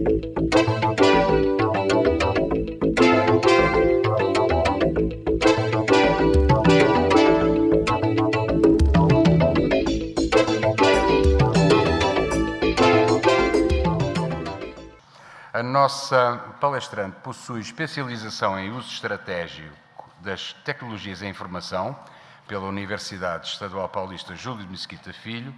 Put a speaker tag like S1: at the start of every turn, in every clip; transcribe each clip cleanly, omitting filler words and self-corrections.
S1: A nossa palestrante possui especialização em uso estratégico das tecnologias da informação pela Universidade Estadual Paulista Júlio de Mesquita Filho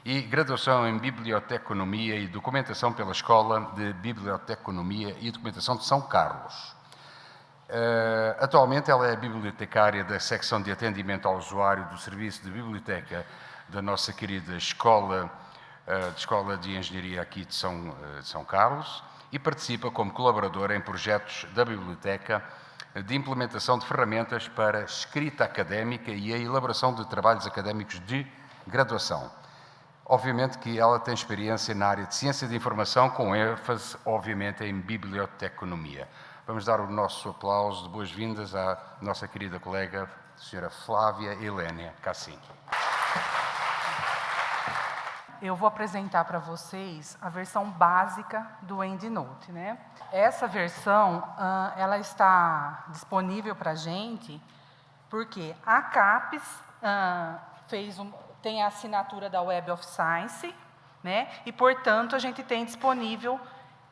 S1: e graduação em Biblioteconomia e Documentação pela Escola de Biblioteconomia e Documentação de São Carlos. Atualmente ela é bibliotecária da secção de atendimento ao usuário do Serviço de Biblioteca da nossa querida Escola de Engenharia aqui de São Carlos e participa como colaboradora em projetos da biblioteca de implementação de ferramentas para escrita académica e a elaboração de trabalhos académicos de graduação. Obviamente que ela tem experiência na área de ciência de informação, com ênfase, obviamente, em biblioteconomia. Vamos dar o nosso aplauso de boas-vindas à nossa querida colega, a senhora Flávia Helénia Cassim.
S2: Eu vou apresentar para vocês a versão básica do EndNote, né? Essa versão, ela está disponível para a gente porque a CAPES tem a assinatura da Web of Science, né? E, portanto, a gente tem disponível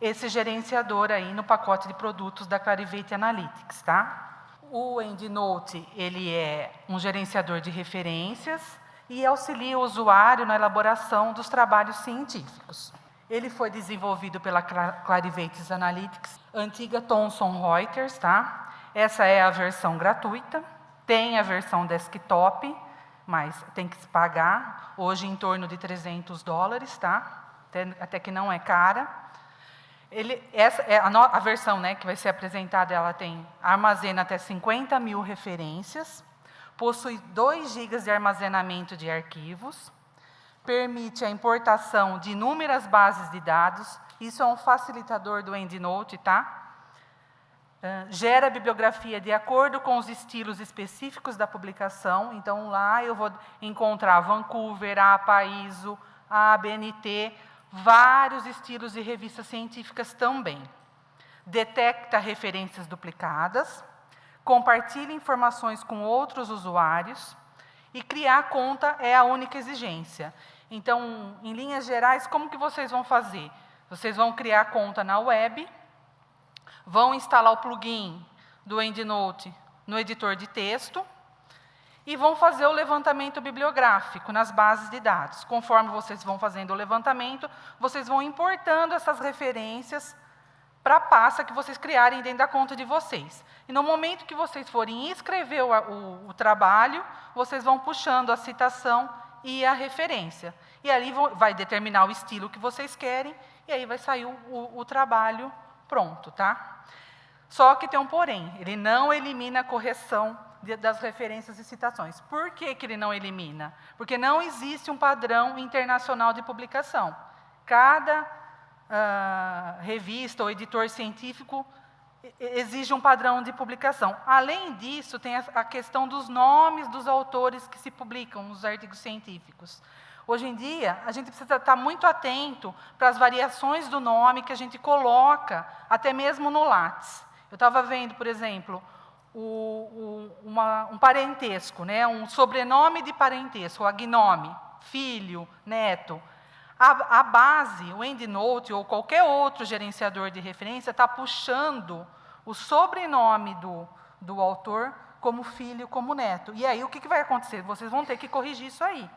S2: esse gerenciador aí no pacote de produtos da Clarivate Analytics, tá? O EndNote, ele é um gerenciador de referências e auxilia o usuário na elaboração dos trabalhos científicos. Ele foi desenvolvido pela Clarivate Analytics, antiga Thomson Reuters, tá? Essa é a versão gratuita, tem a versão desktop, mas tem que se pagar, hoje em torno de $300, tá? Até que não é cara. Essa é a versão, né, que vai ser apresentada, ela armazena até 50.000 referências, possui 2 GB de armazenamento de arquivos, permite a importação de inúmeras bases de dados, isso é um facilitador do EndNote, tá? Gera bibliografia de acordo com os estilos específicos da publicação, então lá eu vou encontrar Vancouver, a Paíso, a ABNT, vários estilos de revistas científicas também. Detecta referências duplicadas, compartilha informações com outros usuários e criar conta é a única exigência. Então, em linhas gerais, como que vocês vão fazer? Vocês vão criar conta na web, vão instalar o plugin do EndNote no editor de texto e vão fazer o levantamento bibliográfico nas bases de dados. Conforme vocês vão fazendo o levantamento, vocês vão importando essas referências para a pasta que vocês criarem dentro da conta de vocês. E no momento que vocês forem escrever o trabalho, vocês vão puxando a citação e a referência. E ali vai determinar o estilo que vocês querem, e aí vai sair o trabalho pronto, tá? Só que tem um porém, ele não elimina a correção das referências e citações. Por que que ele não elimina? Porque não existe um padrão internacional de publicação. Cada revista ou editor científico exige um padrão de publicação. Além disso, tem a questão dos nomes dos autores que se publicam nos artigos científicos. Hoje em dia, a gente precisa estar muito atento para as variações do nome que a gente coloca, até mesmo no Lattes. Eu estava vendo, por exemplo, um parentesco, né? Um sobrenome de parentesco, agnome, filho, neto. A base, o EndNote ou qualquer outro gerenciador de referência está puxando o sobrenome do autor como filho, como neto. E aí, o que vai acontecer? Vocês vão ter que corrigir isso aí.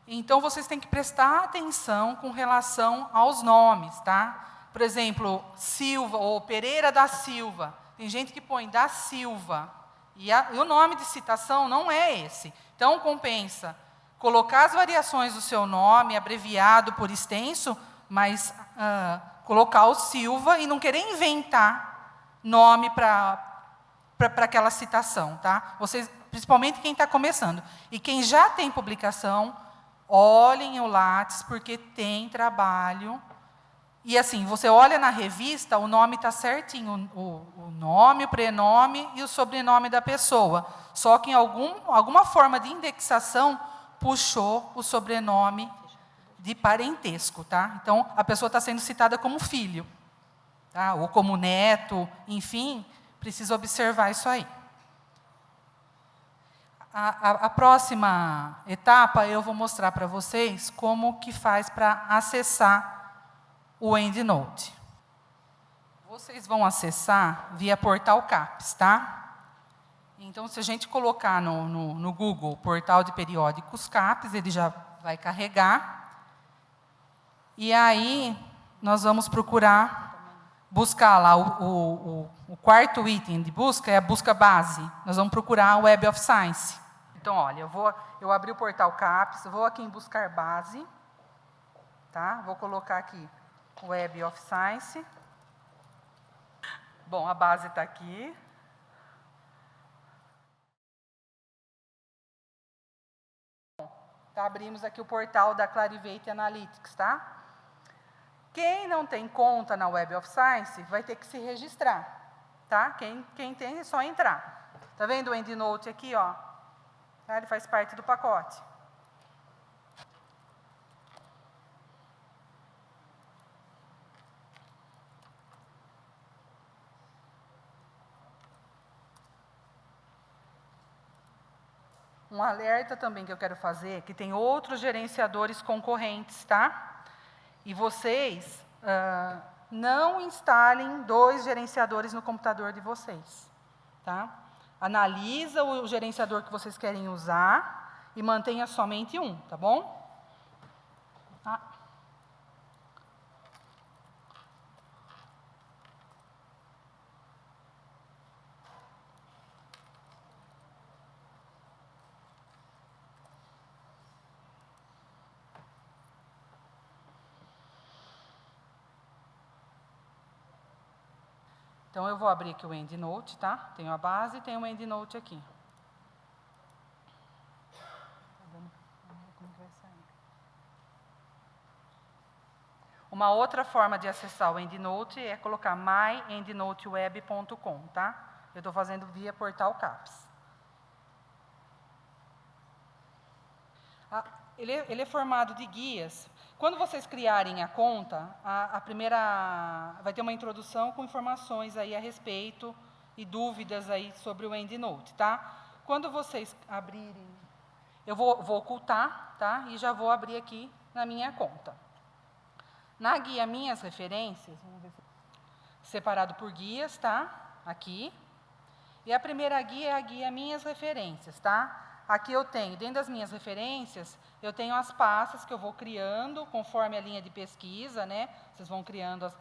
S2: Então, vocês têm que prestar atenção com relação aos nomes, tá? Por exemplo, Silva ou Pereira da Silva. Tem gente que põe da Silva. E o nome de citação não é esse. Então, compensa colocar as variações do seu nome, abreviado por extenso, mas colocar o Silva e não querer inventar nome para aquela citação, tá? Vocês, principalmente quem está começando. E quem já tem publicação, olhem o Lattes, porque tem trabalho. E assim, você olha na revista, o nome está certinho, o nome, o prenome e o sobrenome da pessoa. Só que em alguma forma de indexação, puxou o sobrenome de parentesco, tá? Então, a pessoa está sendo citada como filho, tá? Ou como neto, enfim, precisa observar isso aí. A próxima etapa, eu vou mostrar para vocês como que faz para acessar o EndNote. Vocês vão acessar via portal CAPES, tá? Então, se a gente colocar no Google Portal de Periódicos CAPES, ele já vai carregar. E aí, nós vamos buscar lá o quarto item de busca, é a busca base. Nós vamos procurar o Web of Science. Então, olha, eu abri o portal CAPES, vou aqui em buscar base, tá? Vou colocar aqui Web of Science. Bom, a base está aqui. Tá, abrimos aqui o portal da Clarivate Analytics, tá? Quem não tem conta na Web of Science vai ter que se registrar, tá? Quem tem é só entrar. Tá vendo o EndNote aqui, ó? Tá? Ele faz parte do pacote. Um alerta também que eu quero fazer, que tem outros gerenciadores concorrentes, tá? E vocês não instalem 2 gerenciadores no computador de vocês, tá? Analisa o gerenciador que vocês querem usar e mantenha somente um, tá bom? Então, eu vou abrir aqui o EndNote, tá? Tenho a base e tenho o EndNote aqui. Uma outra forma de acessar o EndNote é colocar myendnoteweb.com, tá? Eu estou fazendo via portal CAPES. Ele é formado de guias. Quando vocês criarem a conta, a primeira vai ter uma introdução com informações aí a respeito e dúvidas aí sobre o EndNote, tá? Quando vocês abrirem, eu vou ocultar, tá? E já vou abrir aqui na minha conta. Na guia Minhas Referências, vamos ver se... separado por guias, tá? Aqui. E a primeira guia é a guia Minhas Referências, tá? Aqui eu tenho, dentro das minhas referências, eu tenho as pastas que eu vou criando, conforme a linha de pesquisa, né? Vocês vão criando as...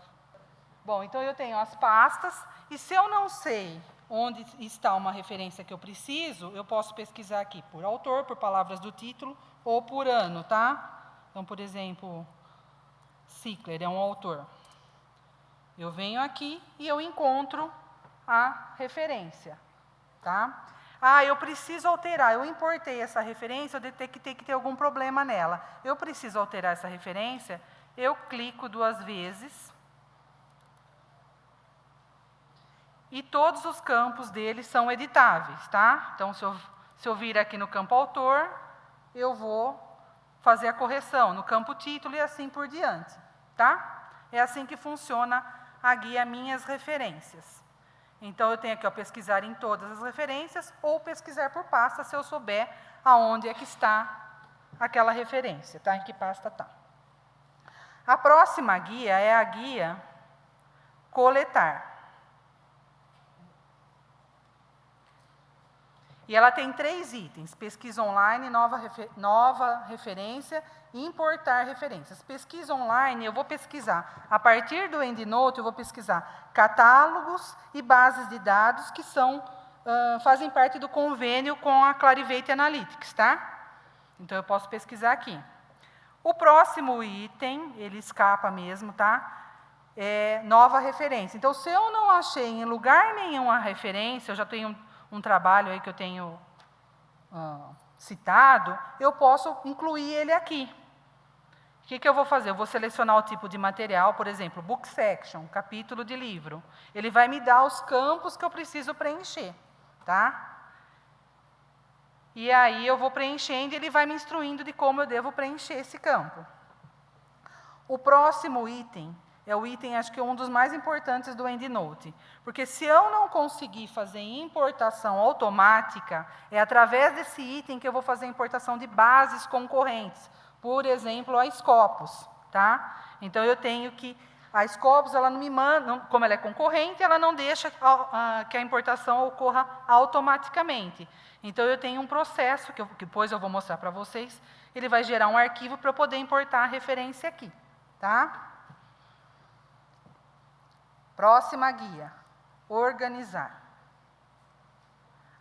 S2: Bom, então eu tenho as pastas, e se eu não sei onde está uma referência que eu preciso, eu posso pesquisar aqui por autor, por palavras do título, ou por ano, tá? Então, por exemplo, Sickler é um autor. Eu venho aqui e eu encontro a referência, tá? Eu preciso alterar, eu importei essa referência, eu detectei que tem algum problema nela. Eu preciso alterar essa referência, eu clico 2 vezes. E todos os campos dele são editáveis, tá? Então, se eu vir aqui no campo autor, eu vou fazer a correção no campo título e assim por diante, tá? É assim que funciona a guia Minhas Referências. Então, eu tenho aqui, ó, pesquisar em todas as referências ou pesquisar por pasta, se eu souber aonde é que está aquela referência, tá? Em que pasta está. A próxima guia é a guia Coletar. E ela tem 3 itens: pesquisa online, nova referência e importar referências. Pesquisa online, eu vou pesquisar, a partir do EndNote, eu vou pesquisar catálogos e bases de dados que fazem parte do convênio com a Clarivate Analytics, tá? Então, eu posso pesquisar aqui. O próximo item, ele escapa mesmo, tá? É nova referência. Então, se eu não achei em lugar nenhum a referência, eu já tenho um trabalho aí que eu tenho citado, eu posso incluir ele aqui. O que eu vou fazer? Eu vou selecionar o tipo de material, por exemplo, book section, capítulo de livro. Ele vai me dar os campos que eu preciso preencher, tá? E aí eu vou preenchendo e ele vai me instruindo de como eu devo preencher esse campo. O próximo item é o item, acho que um dos mais importantes do EndNote, porque se eu não conseguir fazer importação automática, é através desse item que eu vou fazer a importação de bases concorrentes, por exemplo, a Scopus, tá? Então, eu tenho que... A Scopus, ela não me manda, como ela é concorrente, ela não deixa que a importação ocorra automaticamente. Então, eu tenho um processo, que depois eu vou mostrar para vocês, ele vai gerar um arquivo para eu poder importar a referência aqui, tá? Próxima guia, organizar.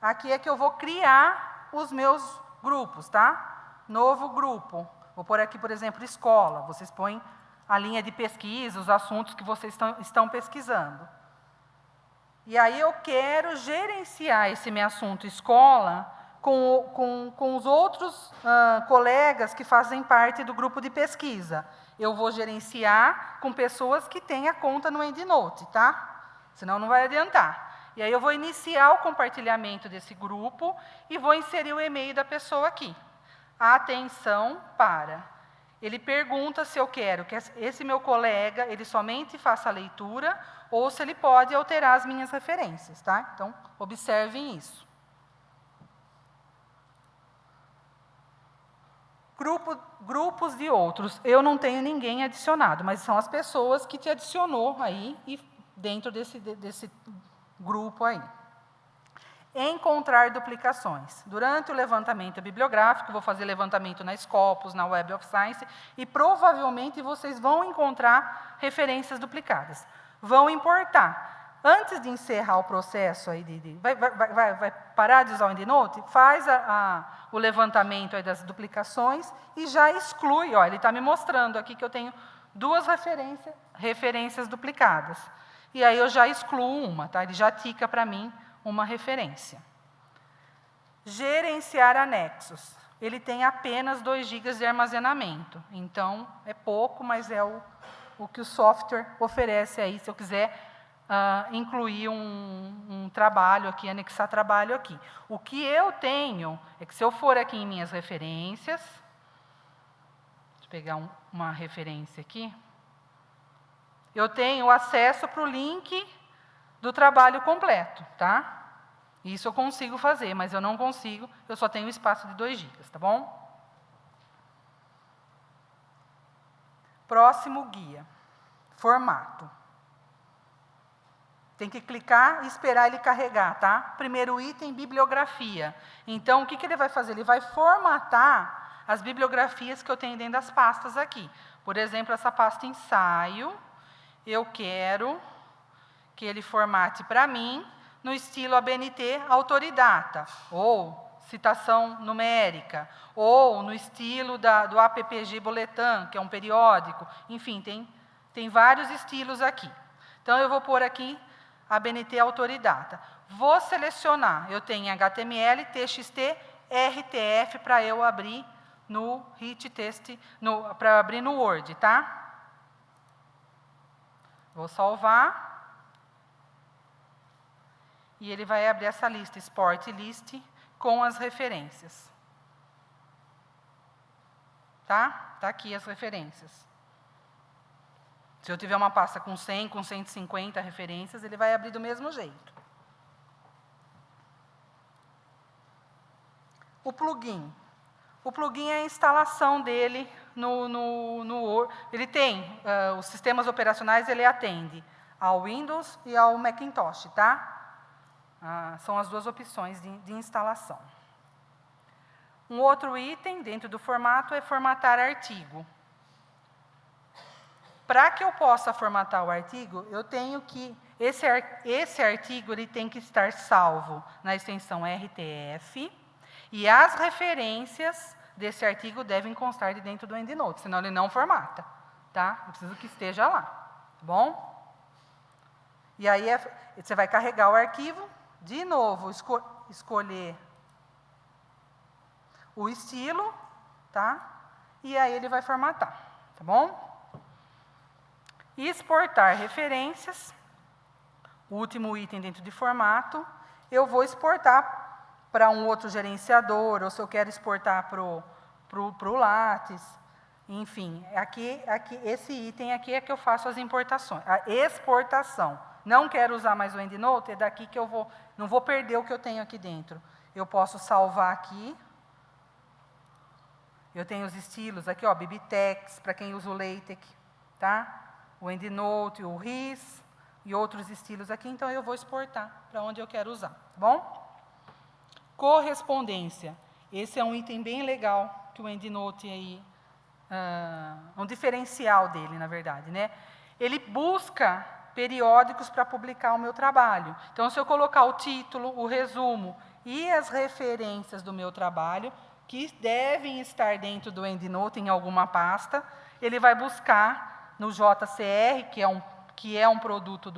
S2: Aqui é que eu vou criar os meus grupos, tá? Novo grupo. Vou pôr aqui, por exemplo, escola. Vocês põem a linha de pesquisa, os assuntos que vocês estão pesquisando. E aí eu quero gerenciar esse meu assunto escola com os outros colegas que fazem parte do grupo de pesquisa. Eu vou gerenciar com pessoas que têm a conta no EndNote, tá? Senão não vai adiantar. E aí eu vou iniciar o compartilhamento desse grupo e vou inserir o e-mail da pessoa aqui. Atenção para... Ele pergunta se eu quero que esse meu colega, ele somente faça a leitura ou se ele pode alterar as minhas referências, tá? Então, observem isso. Grupos de outros. Eu não tenho ninguém adicionado, mas são as pessoas que te adicionou aí e dentro desse grupo aí. Encontrar duplicações. Durante o levantamento bibliográfico, vou fazer levantamento na Scopus, na Web of Science, e provavelmente vocês vão encontrar referências duplicadas. Vão importar. Antes de encerrar o processo, aí vai parar de usar o EndNote, faz o levantamento aí das duplicações e já exclui. Ó, ele está me mostrando aqui que eu tenho 2 referências duplicadas. E aí eu já excluo uma, tá? Ele já tica para mim uma referência. Gerenciar anexos. Ele tem apenas 2 GB de armazenamento. Então, é pouco, mas é o que o software oferece aí, se eu quiser incluir um trabalho aqui, anexar trabalho aqui. O que eu tenho é que se eu for aqui em minhas referências, deixa eu pegar uma referência aqui, eu tenho acesso para o link do trabalho completo, tá? Isso eu consigo fazer, mas eu não consigo, eu só tenho espaço de 2 GB, tá bom? Próximo guia, formato. Tem que clicar e esperar ele carregar, tá? Primeiro item, bibliografia. Então, o que ele vai fazer? Ele vai formatar as bibliografias que eu tenho dentro das pastas aqui. Por exemplo, essa pasta ensaio, eu quero que ele formate para mim no estilo ABNT autodidata, ou citação numérica, ou no estilo do APPG Boletim, que é um periódico. Enfim, tem vários estilos aqui. Então, eu vou pôr aqui ABNT autodidata. Vou selecionar, eu tenho HTML, TXT, RTF para eu abrir no HitText, para abrir no Word, tá? Vou salvar. E ele vai abrir essa lista, Export List, com as referências. Tá? Está aqui as referências. Se eu tiver uma pasta com 100, com 150 referências, ele vai abrir do mesmo jeito. O plugin. O plugin é a instalação dele no Word. Ele tem, os sistemas operacionais, ele atende ao Windows e ao Macintosh, tá? São as 2 opções de instalação. Um outro item dentro do formato é formatar artigo. Para que eu possa formatar o artigo, eu tenho que... Esse artigo ele tem que estar salvo na extensão RTF e as referências desse artigo devem constar de dentro do EndNote, senão ele não formata. Tá? Eu preciso que esteja lá. Tá bom? E aí você vai carregar o arquivo, de novo, escolher o estilo, tá? E aí ele vai formatar, tá bom? Exportar referências, o último item dentro de formato, eu vou exportar para um outro gerenciador, ou se eu quero exportar para o Lattes, Enfim, aqui, esse item aqui é que eu faço as importações, a exportação. Não quero usar mais o EndNote, é daqui que eu vou, não vou perder o que eu tenho aqui dentro. Eu posso salvar aqui. Eu tenho os estilos aqui, ó, Biblitex, para quem usa o LaTeX, tá? O EndNote, o RIS e outros estilos aqui, então eu vou exportar para onde eu quero usar, tá bom? Correspondência. Esse é um item bem legal que o EndNote aí, um diferencial dele, na verdade, né? Ele busca periódicos para publicar o meu trabalho. Então, se eu colocar o título, o resumo e as referências do meu trabalho, que devem estar dentro do EndNote em alguma pasta, ele vai buscar no JCR, que é um produto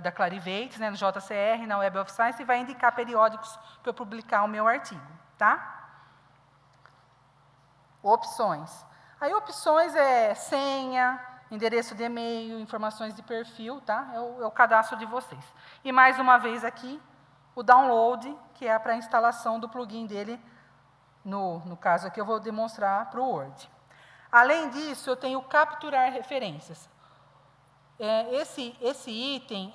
S2: da Clarivate, né, no JCR, na Web of Science, e vai indicar periódicos para eu publicar o meu artigo, tá? Opções. Aí, opções é senha, endereço de e-mail, informações de perfil, tá? É o cadastro de vocês. E, mais uma vez aqui, o download, que é para a instalação do plugin dele, no caso aqui, eu vou demonstrar para o Word. Além disso, eu tenho capturar referências. Esse item,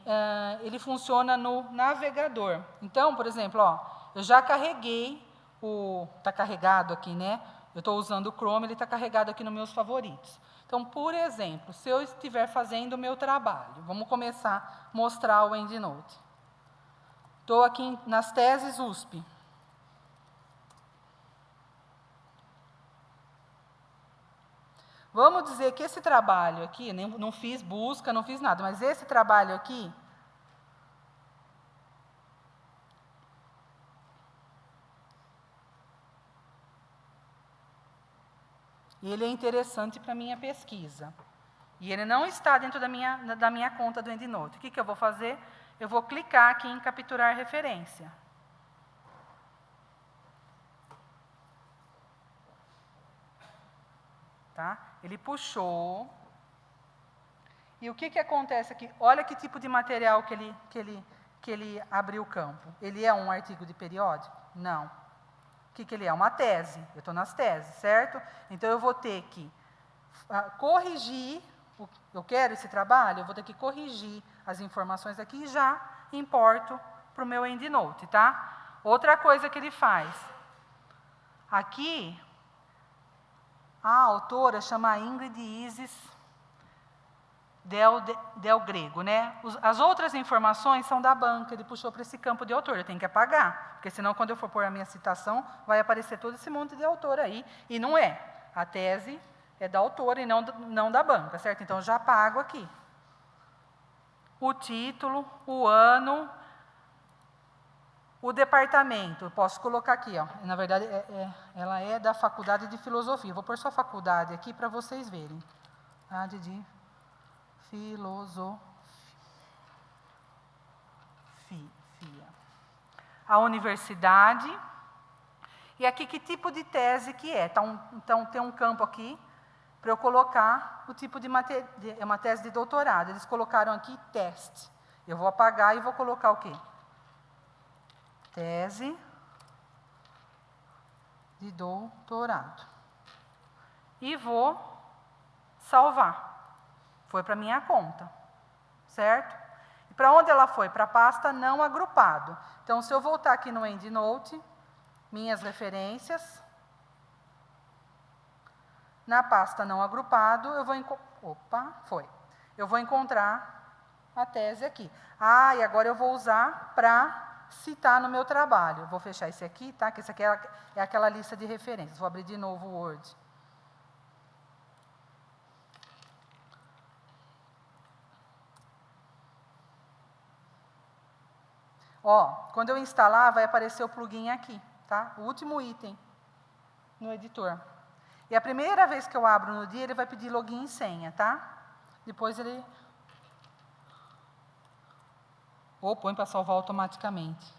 S2: ele funciona no navegador. Então, por exemplo, ó, eu já carreguei, está carregado aqui, né? Eu estou usando o Chrome, ele está carregado aqui nos meus favoritos. Então, por exemplo, se eu estiver fazendo o meu trabalho, vamos começar a mostrar o EndNote. Estou aqui nas teses USP. Vamos dizer que esse trabalho aqui, não fiz busca, não fiz nada, mas esse trabalho aqui, ele é interessante para a minha pesquisa. E ele não está dentro da minha conta do EndNote. O que eu vou fazer? Eu vou clicar aqui em capturar referência. Tá? Ele puxou. E o que acontece aqui? Olha que tipo de material que ele abriu o campo. Ele é um artigo de periódico? Não. O que ele é? Uma tese. Eu estou nas teses, certo? Então, eu vou ter que corrigir, eu quero esse trabalho, eu vou ter que corrigir as informações aqui e já importo para o meu EndNote, tá? Outra coisa que ele faz. Aqui, a autora chama Ingrid Isis Del Grego, né? As outras informações são da banca, ele puxou para esse campo de autor, eu tenho que apagar, porque senão, quando eu for pôr a minha citação, vai aparecer todo esse monte de autor aí, e não é. A tese é da autora e não da banca, certo? Então, eu já apago aqui. O título, o ano, o departamento, eu posso colocar aqui, ó. Na verdade, ela é da Faculdade de Filosofia. Eu vou pôr só a faculdade aqui para vocês verem. Faculdade de Filosofia. A universidade. E aqui, que tipo de tese que é? Então, tem um campo aqui para eu colocar o tipo de matéria. É uma tese de doutorado. Eles colocaram aqui teste. Eu vou apagar e vou colocar o quê? Tese de doutorado. E vou salvar. Foi para a minha conta, certo? E para onde ela foi? Para a pasta não agrupado. Então, se eu voltar aqui no EndNote, minhas referências, na pasta não agrupado, eu vou encontrar a tese aqui. E agora eu vou usar para citar no meu trabalho. Vou fechar esse aqui, tá? Que esse aqui é aquela lista de referências. Vou abrir de novo o Word. Ó, quando eu instalar, vai aparecer o plugin aqui, tá? O último item no editor. E a primeira vez que eu abro no dia, ele vai pedir login e senha, tá? Depois ele... Ou põe para salvar automaticamente.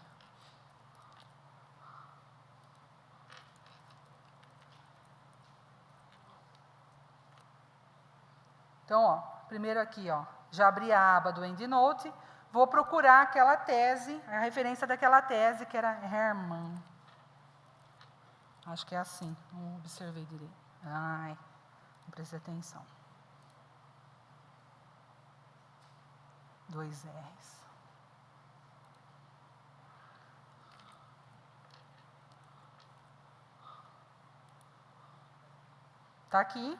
S2: Então, ó, primeiro aqui, ó, já abri a aba do EndNote, vou procurar aquela tese, a referência daquela tese, que era Hermann. Acho que é assim, não observei direito. Preste atenção. 2 R's. Está aqui.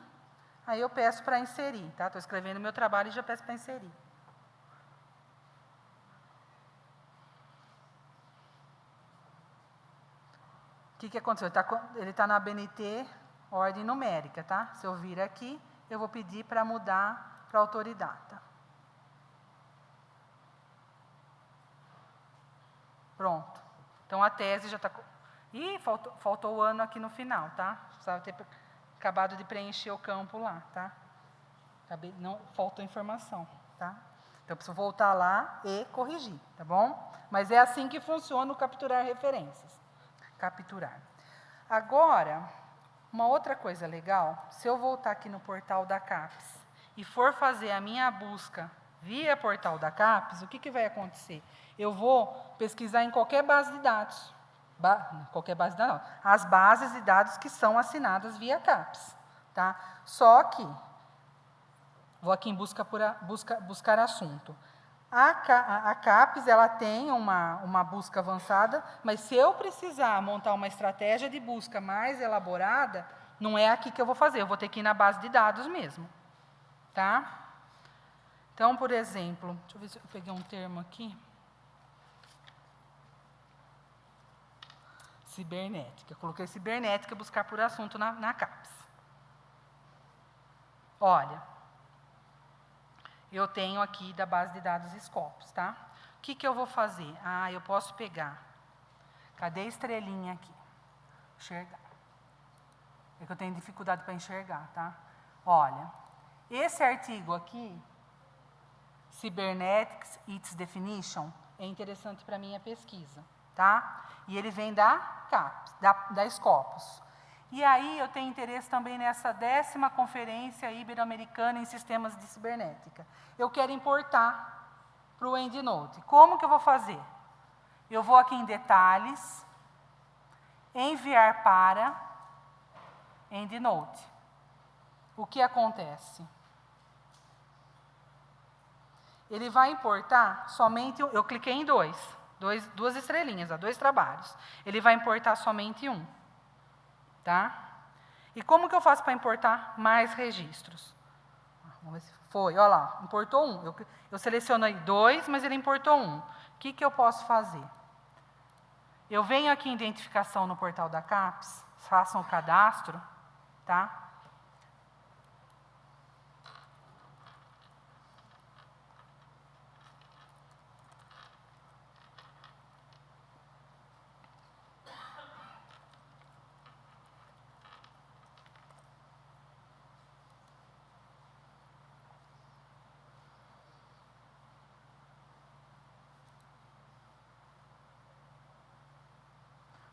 S2: Aí eu peço para inserir, tá? Estou escrevendo meu trabalho e já peço para inserir. O que aconteceu? Ele está na ABNT, ordem numérica, tá? Se eu vir aqui, eu vou pedir para mudar para autodidata. Pronto. Então, a tese já está... Ih, faltou o ano aqui no final, tá? Precisava ter acabado de preencher o campo lá, tá? Não, faltou informação, tá? Então, eu preciso voltar lá e corrigir, tá bom? Mas é assim que funciona o capturar referências. Capturar. Agora, uma outra coisa legal, se eu voltar aqui no portal da CAPES e for fazer a minha busca via portal da CAPES, o que vai acontecer? Eu vou pesquisar em qualquer base de dados. Qualquer base de dados, não. As bases de dados que são assinadas via CAPES. Tá? Só que, vou aqui em buscar assunto. A CAPES ela tem uma busca avançada, mas se eu precisar montar uma estratégia de busca mais elaborada, não é aqui que eu vou fazer, eu vou ter que ir na base de dados mesmo. Tá? Então, por exemplo, deixa eu ver se eu peguei um termo aqui. Cibernética. Eu coloquei cibernética, buscar por assunto na CAPES. Olha, eu tenho aqui da base de dados Scopus, tá? O que eu vou fazer? Eu posso pegar. Cadê a estrelinha aqui? Enxergar. É que eu tenho dificuldade para enxergar, tá? Olha, esse artigo aqui, Cybernetics, Its Definition, é interessante para a minha pesquisa, tá? E ele vem da CAPES, da Scopus. E aí eu tenho interesse também nessa 10ª Conferência Ibero-Americana em Sistemas de Cibernética. Eu quero importar para o EndNote. Como que eu vou fazer? Eu vou aqui em Detalhes, Enviar para EndNote. O que acontece? Ele vai importar somente... Eu cliquei em duas estrelinhas, 2 trabalhos. Ele vai importar somente um. Tá? E como que eu faço para importar mais registros? Vamos ver se foi. Olha lá, importou um. Eu selecionei 2, mas ele importou um. O que eu posso fazer? Eu venho aqui em identificação no portal da CAPES, façam o cadastro, tá?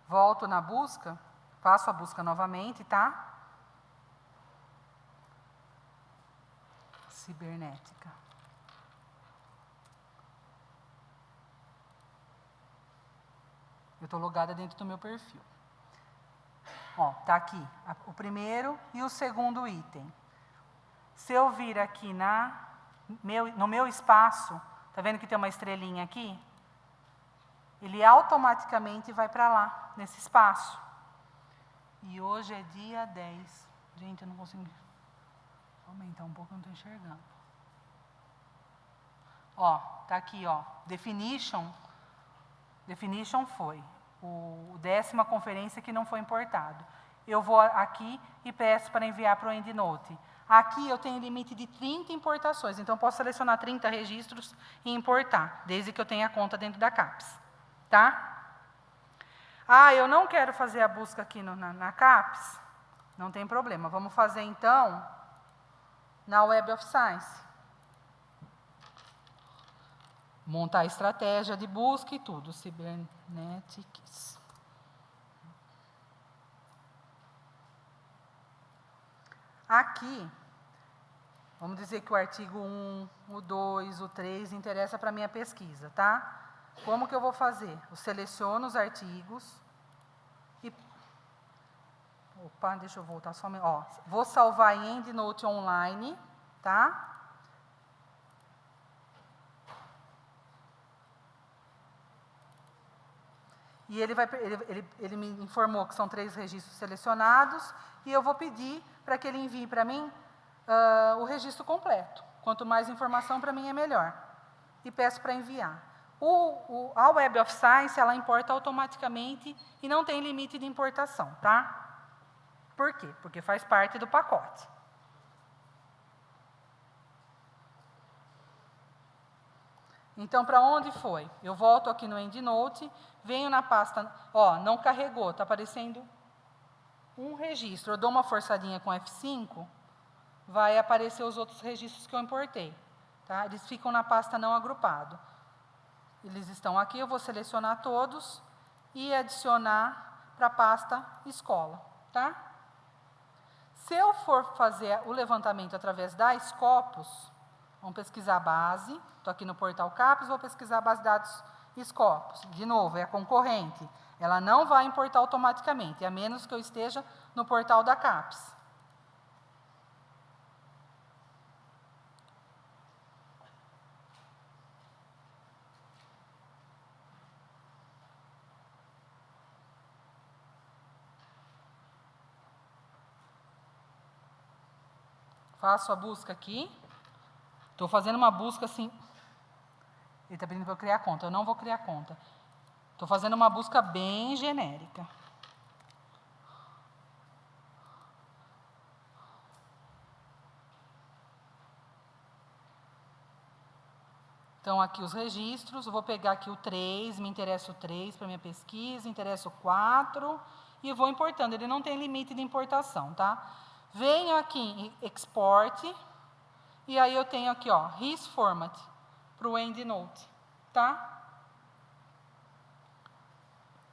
S2: Volto na busca, faço a busca novamente, tá? Cibernética. Eu estou logada dentro do meu perfil. Ó, tá aqui o primeiro e o segundo item. Se eu vir aqui no meu espaço, tá vendo que tem uma estrelinha aqui? Ele automaticamente vai para lá, nesse espaço. E hoje é dia 10. Gente, eu não consigo aumentar um pouco, eu não estou enxergando. Ó, tá aqui, ó. Definition foi o 10ª conferência que não foi importado. Eu vou aqui e peço para enviar para o EndNote. Aqui eu tenho limite de 30 importações, então eu posso selecionar 30 registros e importar, desde que eu tenha a conta dentro da CAPES. Tá? Eu não quero fazer a busca aqui na CAPES. Não tem problema. Vamos fazer, então, na Web of Science. Montar a estratégia de busca e tudo. Cybernetics. Aqui, vamos dizer que o artigo 1, o 2, o 3 interessa para a minha pesquisa, tá? Como que eu vou fazer? Eu seleciono os artigos e... Opa, deixa eu voltar só. Ó, vou salvar em EndNote online, tá? E ele me informou que são 3 registros selecionados, e eu vou pedir para que ele envie para mim o registro completo. Quanto mais informação, para mim é melhor. E peço para enviar. A Web of Science, ela importa automaticamente e não tem limite de importação, tá? Por quê? Porque faz parte do pacote. Então, para onde foi? Eu volto aqui no EndNote, venho na pasta, ó, não carregou, está aparecendo um registro. Eu dou uma forçadinha com F5, vai aparecer os outros registros que eu importei. Tá? Eles ficam na pasta não agrupado. Eles estão aqui, eu vou selecionar todos e adicionar para a pasta escola. Tá? Se eu for fazer o levantamento através da Scopus, vamos pesquisar a base, estou aqui no portal CAPES, vou pesquisar a base de dados Scopus. De novo, é a concorrente. Ela não vai importar automaticamente, a menos que eu esteja no portal da CAPES. Faço a busca aqui. Estou fazendo uma busca assim. Ele está pedindo para eu criar conta. Eu não vou criar conta. Estou fazendo uma busca bem genérica. Então, aqui os registros. Eu vou pegar aqui o 3, me interessa o 3 para minha pesquisa, interessa o 4, e vou importando. Ele não tem limite de importação, tá? Venho aqui em Export, e aí eu tenho aqui, ó, RIS Format, para o EndNote, tá?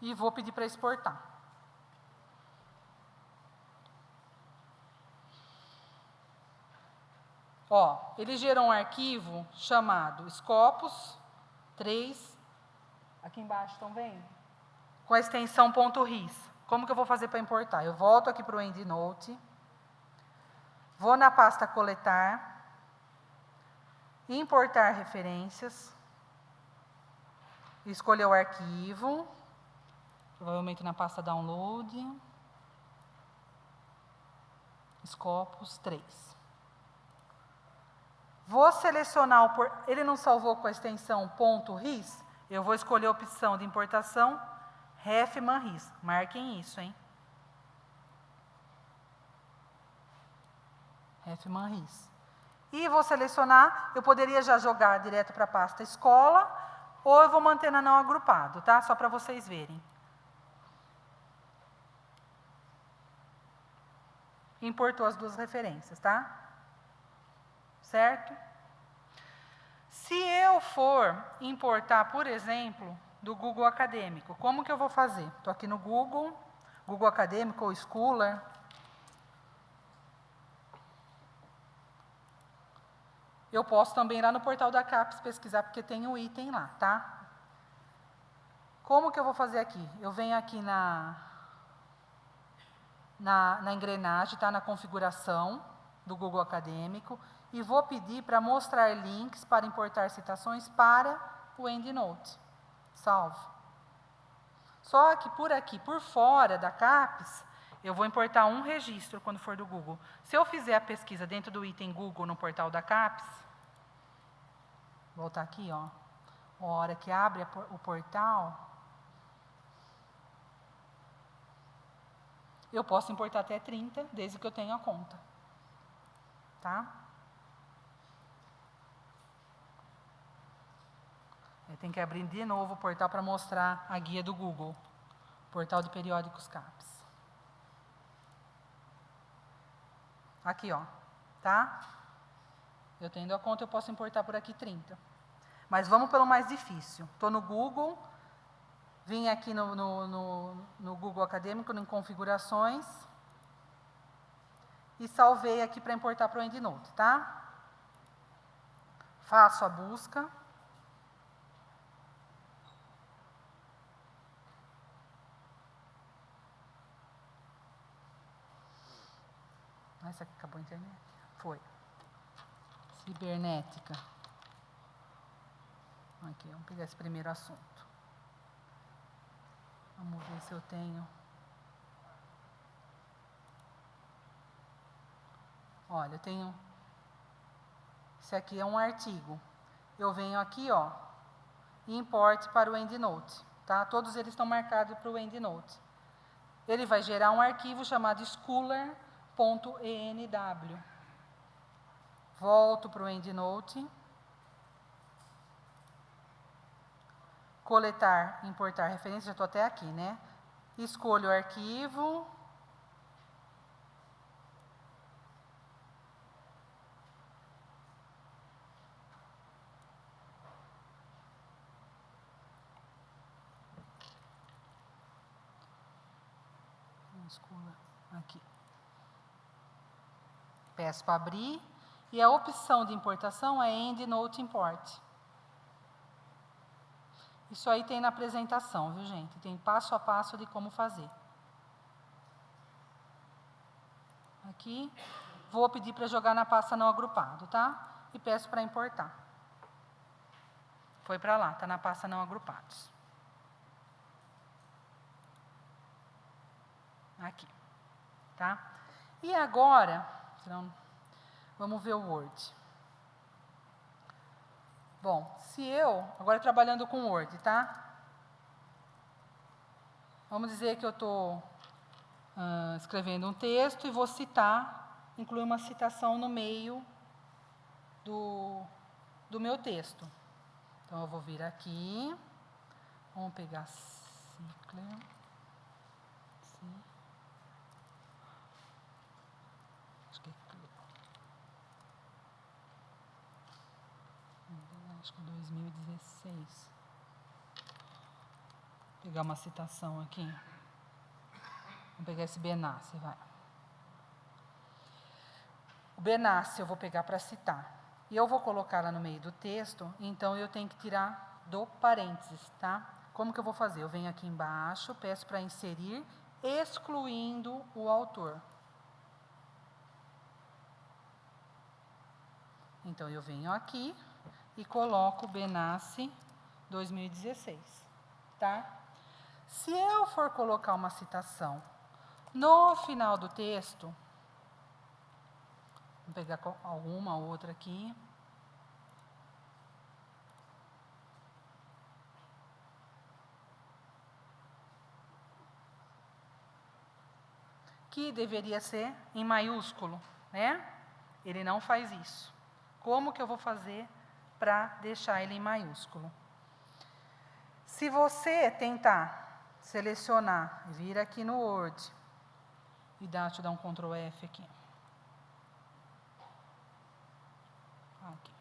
S2: E vou pedir para exportar. Ó, ele gerou um arquivo chamado Scopus 3, aqui embaixo, estão vendo? Com a extensão .ris. Como que eu vou fazer para importar? Eu volto aqui para o EndNote, vou na pasta coletar, importar referências, escolher o arquivo, provavelmente na pasta download, Scopus 3. Vou selecionar ele não salvou com a extensão .ris, eu vou escolher a opção de importação ref_manris. Marquem isso, hein? ref_manris. E vou selecionar, eu poderia já jogar direto para a pasta escola, ou eu vou manter na não agrupado, tá? Só para vocês verem. Importou as 2 referências, tá? Certo? Se eu for importar, por exemplo, do Google Acadêmico, como que eu vou fazer? Estou aqui no Google Acadêmico ou Scholar. Eu posso também ir lá no portal da CAPES pesquisar, porque tem o item lá, tá? Como que eu vou fazer aqui? Eu venho aqui na engrenagem, tá? Na configuração do Google Acadêmico, e vou pedir para mostrar links para importar citações para o EndNote. Salvo. Só que aqui, por fora da CAPES, eu vou importar um registro quando for do Google. Se eu fizer a pesquisa dentro do item Google no portal da CAPES, vou voltar aqui, ó. A hora que abre o portal, eu posso importar até 30, desde que eu tenha a conta. Tá? Eu tenho que abrir de novo o portal para mostrar a guia do Google. Portal de periódicos CAPES. Aqui, ó. Tá? Eu tendo a conta, eu posso importar por aqui 30. Mas vamos pelo mais difícil. Estou no Google, vim aqui no Google Acadêmico, em configurações, e salvei aqui para importar para o EndNote, tá? Faço a busca. Ah, essa aqui acabou a internet? Foi. Cibernética. Aqui, vamos pegar esse primeiro assunto. Vamos ver se eu tenho. Olha, eu tenho. Esse aqui é um artigo. Eu venho aqui, ó, e importe para o EndNote, tá? Todos eles estão marcados para o EndNote. Ele vai gerar um arquivo chamado schooler.enw. Volto para o EndNote. Coletar, importar referência, já estou até aqui, né? Escolho o arquivo. Aqui. Peço para abrir. E a opção de importação é EndNote Import. Isso aí tem na apresentação, viu, gente? Tem passo a passo de como fazer. Aqui, vou pedir para jogar na pasta não agrupado, tá? E peço para importar. Foi para lá, está na pasta não agrupados. Aqui, tá? E agora, vamos ver o Word. Bom, agora trabalhando com Word, tá? Vamos dizer que eu estou escrevendo um texto e vou citar, incluir uma citação no meio do meu texto. Então, eu vou vir aqui, vamos pegar Cicler. Acho que 2016. Vou pegar uma citação aqui. Vamos pegar esse Benassi, vai. O Benassi eu vou pegar para citar. E eu vou colocar lá no meio do texto, então eu tenho que tirar do parênteses, tá? Como que eu vou fazer? Eu venho aqui embaixo, peço para inserir, excluindo o autor. Então, eu venho aqui e coloco Benassi 2016, tá? Se eu for colocar uma citação no final do texto, vou pegar alguma outra aqui. Que deveria ser em maiúsculo, né? Ele não faz isso. Como que eu vou fazer para deixar ele em maiúsculo? Se você tentar selecionar, vir aqui no Word, deixa eu dar um Ctrl F aqui. Aqui.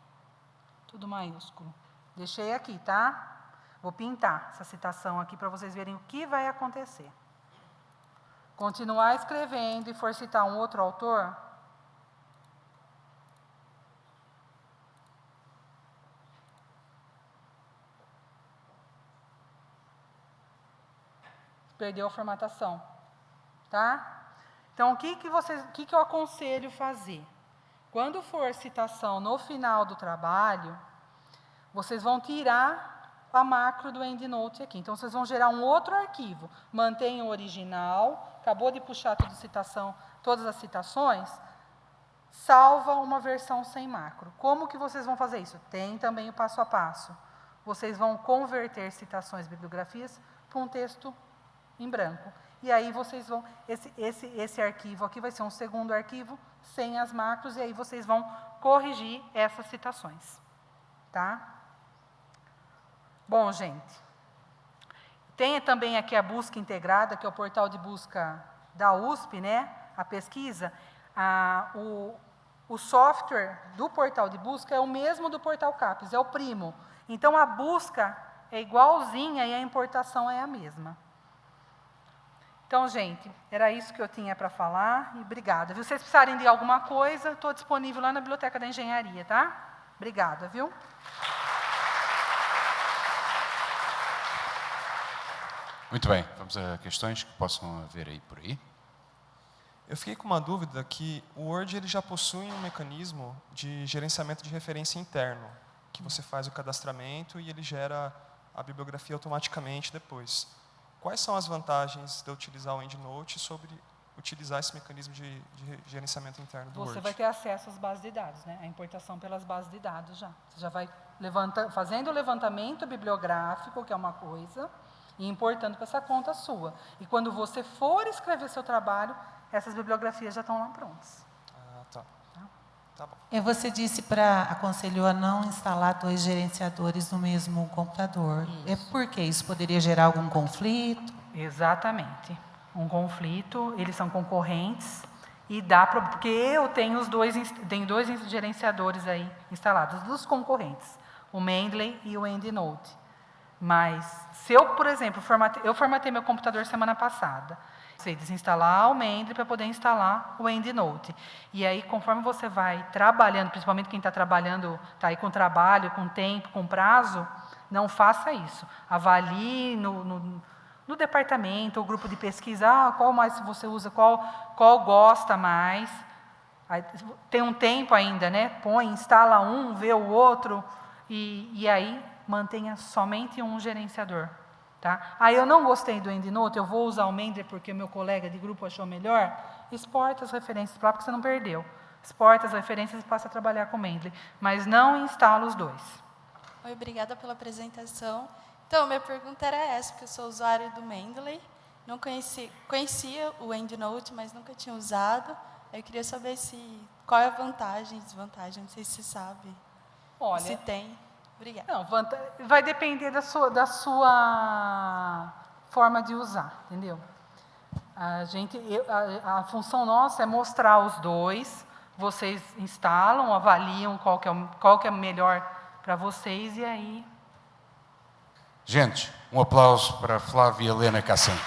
S2: Tudo maiúsculo. Deixei aqui, tá? Vou pintar essa citação aqui para vocês verem o que vai acontecer. Continuar escrevendo e for citar um outro autor, perdeu a formatação, tá? Então, o que eu aconselho fazer? Quando for citação no final do trabalho, vocês vão tirar a macro do EndNote aqui. Então, vocês vão gerar um outro arquivo. Mantém o original, acabou de puxar todas as citações, salva uma versão sem macro. Como que vocês vão fazer isso? Tem também o passo a passo. Vocês vão converter citações, bibliografias, para um texto em branco. E aí vocês vão, esse arquivo aqui vai ser um segundo arquivo, sem as macros, e aí vocês vão corrigir essas citações. Tá? Bom, gente, tem também aqui a busca integrada, que é o portal de busca da USP, né? A pesquisa. O software do portal de busca é o mesmo do portal CAPES, é o primo. Então, a busca é igualzinha e a importação é a mesma. Então, gente, era isso que eu tinha para falar e obrigada. Se vocês precisarem de alguma coisa, estou disponível lá na Biblioteca da Engenharia, tá? Obrigada, viu?
S1: Muito bem, vamos a questões que possam haver aí por aí.
S3: Eu fiquei com uma dúvida que o Word ele já possui um mecanismo de gerenciamento de referência interno, que você faz o cadastramento e ele gera a bibliografia automaticamente depois. Quais são as vantagens de utilizar o EndNote sobre utilizar esse mecanismo de gerenciamento interno do Word?
S2: Você vai ter acesso às bases de dados, né? A importação pelas bases de dados já. Você já vai fazendo o levantamento bibliográfico, que é uma coisa, e importando para essa conta sua. E quando você for escrever seu trabalho, essas bibliografias já estão lá prontas.
S3: Ah, tá. Tá bom.
S4: E você aconselhou a não instalar 2 gerenciadores no mesmo computador.
S2: Isso.
S4: É porque isso poderia gerar algum conflito?
S2: Exatamente. Um conflito, eles são concorrentes e porque eu tenho tenho 2 gerenciadores aí instalados, dos concorrentes, o Mendeley e o EndNote. Mas se eu, por exemplo, eu formatei meu computador semana passada, você desinstalar o Mendeley para poder instalar o EndNote. E aí, conforme você vai trabalhando, principalmente quem está trabalhando, está aí com trabalho, com tempo, com prazo, não faça isso. Avalie no departamento, ou grupo de pesquisa, qual mais você usa, qual gosta mais. Aí, tem um tempo ainda, né? Instala um, vê o outro, e aí mantenha somente um gerenciador. Tá? Aí eu não gostei do EndNote, eu vou usar o Mendeley porque o meu colega de grupo achou melhor. Exporta as referências para lá, porque você não perdeu. Exporta as referências e passa a trabalhar com o Mendeley. Mas não instala os 2.
S5: Oi, obrigada pela apresentação. Então, minha pergunta era essa, porque eu sou usuário do Mendeley, não conhecia o EndNote, mas nunca tinha usado. Eu queria saber qual é a vantagem e desvantagem, não sei se você sabe.
S2: Olha,
S5: se tem. Obrigada.
S2: Não, vai depender da sua forma de usar, entendeu? A função nossa é mostrar os 2, vocês instalam, avaliam qual que é melhor para vocês, e aí...
S1: Gente, um aplauso para Flávia Helena Cassim.